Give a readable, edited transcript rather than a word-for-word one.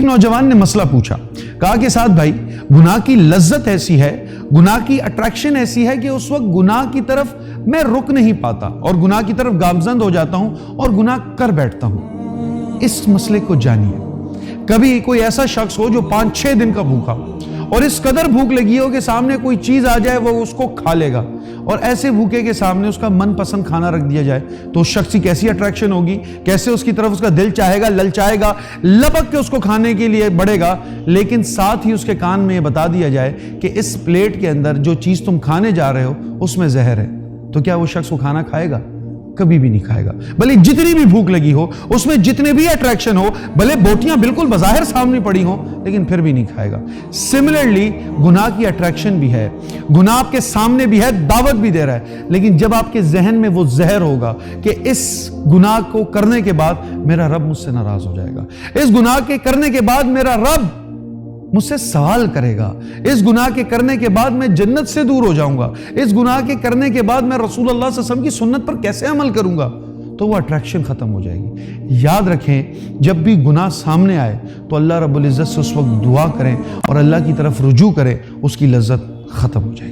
نوجوان نے مسئلہ پوچھا، کہا کہ سعد بھائی، گناہ کی لذت ایسی ہے، گناہ کی اٹریکشن ایسی ہے کہ اس وقت گناہ کی طرف میں رک نہیں پاتا اور گناہ کی طرف گامزن ہو جاتا ہوں اور گناہ کر بیٹھتا ہوں۔ اس مسئلے کو جانیے۔ کبھی کوئی ایسا شخص ہو جو 5-6 دن کا بھوکا ہو اور اس قدر بھوک لگی ہو کہ سامنے کوئی چیز آ جائے وہ اس کو کھا لے گا، اور ایسے بھوکے کے سامنے اس کا من پسند کھانا رکھ دیا جائے تو اس شخص کی کیسی اٹریکشن ہوگی، کیسے اس کی طرف اس کا دل چاہے گا، للچائے گا، لپک کے اس کو کھانے کے لیے بڑھے گا۔ لیکن ساتھ ہی اس کے کان میں یہ بتا دیا جائے کہ اس پلیٹ کے اندر جو چیز تم کھانے جا رہے ہو اس میں زہر ہے، تو کیا وہ شخص وہ کھانا کھائے گا؟ کبھی بھی نہیں کھائے گا، بھلے جتنی بھی بھوک لگی ہو، اس میں جتنے بھی اٹریکشن ہو، بھلے بوٹیاں بالکل بظاہر سامنے پڑی ہوں، لیکن پھر بھی نہیں کھائے گا۔ سملرلی گناہ کی اٹریکشن بھی ہے، گناہ آپ کے سامنے بھی ہے، دعوت بھی دے رہا ہے، لیکن جب آپ کے ذہن میں وہ زہر ہوگا کہ اس گناہ کو کرنے کے بعد میرا رب مجھ سے ناراض ہو جائے گا، اس گناہ کے کرنے کے بعد میرا رب مجھ سے سوال کرے گا، اس گناہ کے کرنے کے بعد میں جنت سے دور ہو جاؤں گا، اس گناہ کے کرنے کے بعد میں رسول اللہ صلی اللہ علیہ وسلم کی سنت پر کیسے عمل کروں گا، تو وہ اٹریکشن ختم ہو جائے گی۔ یاد رکھیں، جب بھی گناہ سامنے آئے تو اللہ رب العزت سے اس وقت دعا کریں اور اللہ کی طرف رجوع کریں، اس کی لذت ختم ہو جائے گی۔